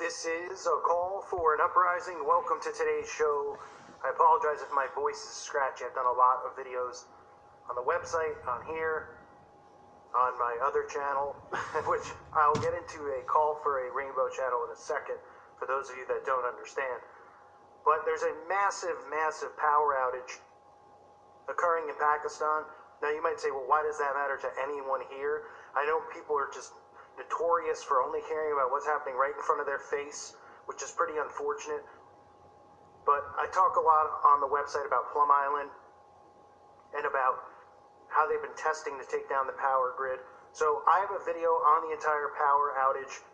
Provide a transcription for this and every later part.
This is a call for an uprising. Welcome to today's show. I apologize if my voice is scratchy. I've done a lot of videos on the website, on here, on my other channel, which I'll get into a call for a rainbow channel in a second for those of you that don't understand. But there's a massive, massive power outage occurring in Pakistan. Now you might say, well, why does that matter to anyone here? I know people are just notorious for only caring about what's happening right in front of their face, which is pretty unfortunate. But I talk a lot on the website about Plum Island and about how they've been testing to take down the power grid. So I have a video on the entire power outage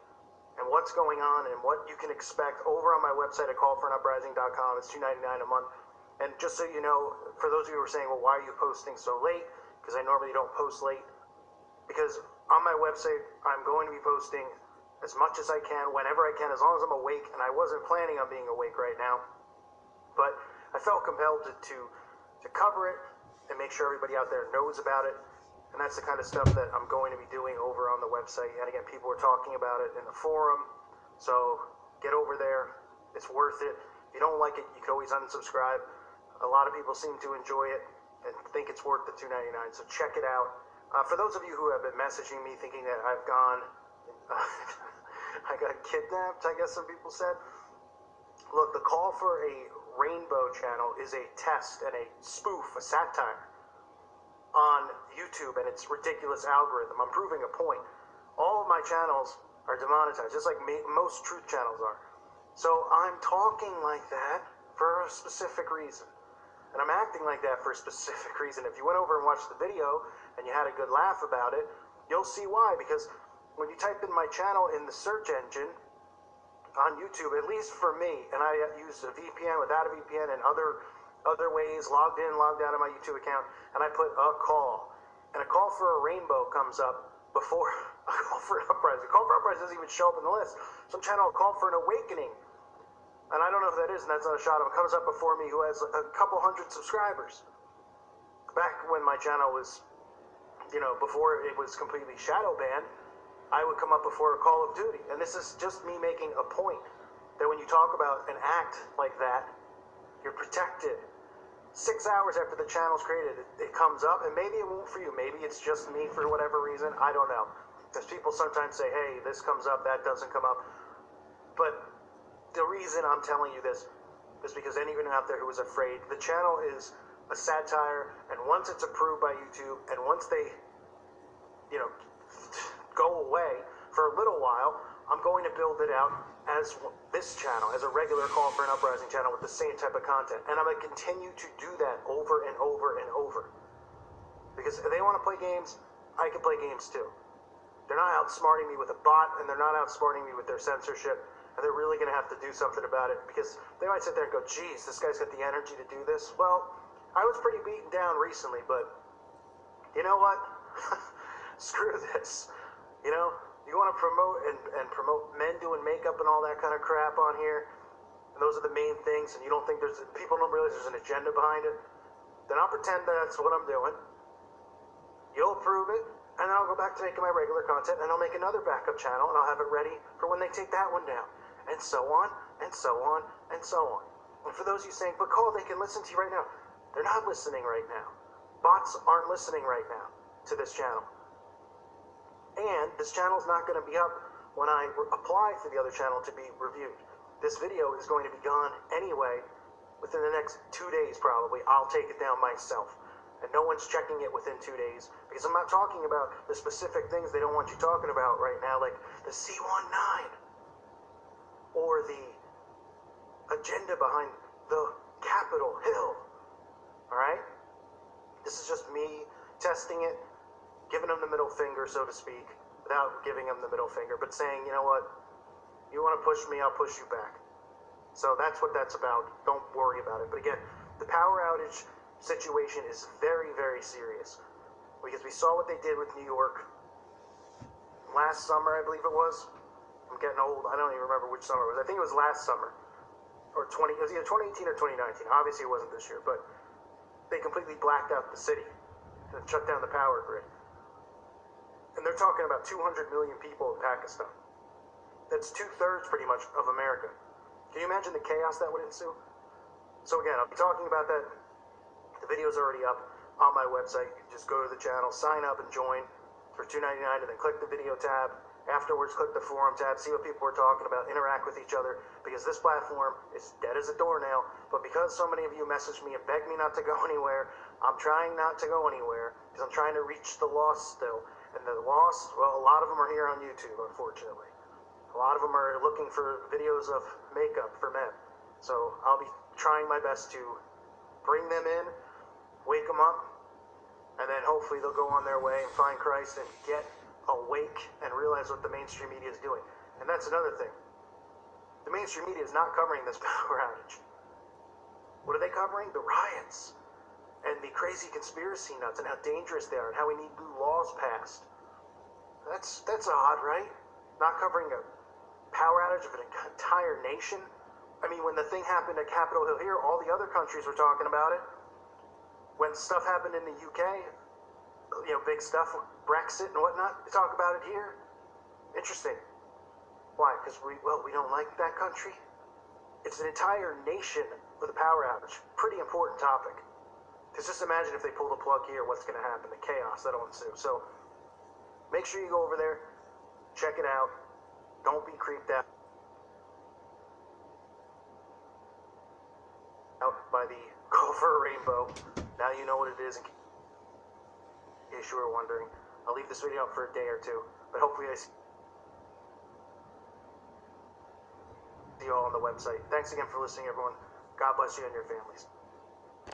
and what's going on and what you can expect over on my website at callforanuprising.com. It's $2.99 a month. And just so you know, for those of you who are saying, well, why are you posting so late? Because I normally don't post late. Because on my website, I'm going to be posting as much as I can, whenever I can, as long as I'm awake. And I wasn't planning on being awake right now. But I felt compelled to cover it and make sure everybody out there knows about it. And that's the kind of stuff that I'm going to be doing over on the website. And again, people are talking about it in the forum. So get over there. It's worth it. If you don't like it, you can always unsubscribe. A lot of people seem to enjoy it and think it's worth the $2.99. So check it out. For those of you who have been messaging me thinking that I've gone, I got kidnapped, I guess some people said. Look, the call for a rainbow channel is a test and a spoof, a satire on YouTube and its ridiculous algorithm. I'm proving a point. All of my channels are demonetized, just like most truth channels are. So I'm talking like that for a specific reason. And I'm acting like that for a specific reason. If you went over and watched the video and you had a good laugh about it, you'll see why. Because when you type in my channel in the search engine on YouTube, at least for me, and I use a VPN, without a VPN, and other ways, logged in, logged out of my YouTube account, and I put a call. And a call for a rainbow comes up before a call for an uprising. A call for uprising doesn't even show up in the list. Some channel will call for an awakening. And I don't know if that is, and that's not a shot of him. It comes up before me who has a couple hundred subscribers. Back when my channel was, before it was completely shadow banned, I would come up before a Call of Duty. And this is just me making a point that when you talk about an act like that, you're protected. 6 hours after the channel's created, it comes up, and maybe it won't for you. Maybe it's just me for whatever reason. I don't know. Because people sometimes say, hey, this comes up, that doesn't come up. But the reason I'm telling you this is because anyone out there who is afraid, the channel is a satire, and once it's approved by YouTube, and once they, go away for a little while, I'm going to build it out as this channel, as a regular Call for an Uprising channel with the same type of content. And I'm going to continue to do that over and over and over. Because if they want to play games, I can play games too. They're not outsmarting me with a bot, and they're not outsmarting me with their censorship. And they're really going to have to do something about it, because they might sit there and go, geez, this guy's got the energy to do this. Well, I was pretty beaten down recently, but you know what? Screw this. You want to promote and promote men doing makeup and all that kind of crap on here, and those are the main things, and you don't think people don't realize there's an agenda behind it, then I'll pretend that's what I'm doing. You'll approve it, and then I'll go back to making my regular content, and I'll make another backup channel, and I'll have it ready for when they take that one down. And so on, and so on, and so on. And for those of you saying, but Cole, they can listen to you right now. They're not listening right now. Bots aren't listening right now to this channel. And this channel's not going to be up when I apply for the other channel to be reviewed. This video is going to be gone anyway within the next 2 days probably. I'll take it down myself. And no one's checking it within 2 days, because I'm not talking about the specific things they don't want you talking about right now, like the C-19 or the agenda behind the Capitol Hill. All right? This is just me testing it, giving them the middle finger, so to speak, without giving them the middle finger, but saying, you know what, you want to push me, I'll push you back. So that's what that's about. Don't worry about it. But again, the power outage situation is very, very serious, because we saw what they did with New York last summer, I believe it was. I'm getting old. I don't even remember which summer it was. I think it was last summer, or it was either 2018 or 2019. Obviously, it wasn't this year, but they completely blacked out the city and shut down the power grid. And they're talking about 200 million people in Pakistan. That's 2/3 pretty much of America. Can you imagine the chaos that would ensue? So again, I'll be talking about that. The video's already up on my website. You just go to the channel, sign up and join for $2.99, and then click the video tab. Afterwards, click the forum tab, see what people are talking about, interact with each other, because this platform is dead as a doornail. But because so many of you messaged me and begged me not to go anywhere, I'm trying not to go anywhere, because I'm trying to reach the lost still. And the lost, well, a lot of them are here on YouTube, unfortunately. A lot of them are looking for videos of makeup for men. So I'll be trying my best to bring them in, wake them up, and then hopefully they'll go on their way and find Christ and get awake and realize what the mainstream media is doing. And that's another thing. The mainstream media is not covering this power outage. What are they covering? The riots and the crazy conspiracy nuts and how dangerous they are and how we need new laws passed. That's odd, right? Not covering a power outage of an entire nation. I mean, when the thing happened at Capitol Hill here, all the other countries were talking about it. When stuff happened in the UK, big stuff, Brexit and whatnot, they talk about it here. Interesting. Why? Because we don't like that country? It's an entire nation with a power outage. Pretty important topic. Because just imagine if they pull the plug here, what's going to happen, the chaos that'll ensue. So make sure you go over there, check it out. Don't be creeped out by the go for a rainbow. Now you know what it is in case you were wondering. I'll leave this video up for a day or two, but hopefully I see you all on the website. Thanks again for listening, everyone. God bless you and your families.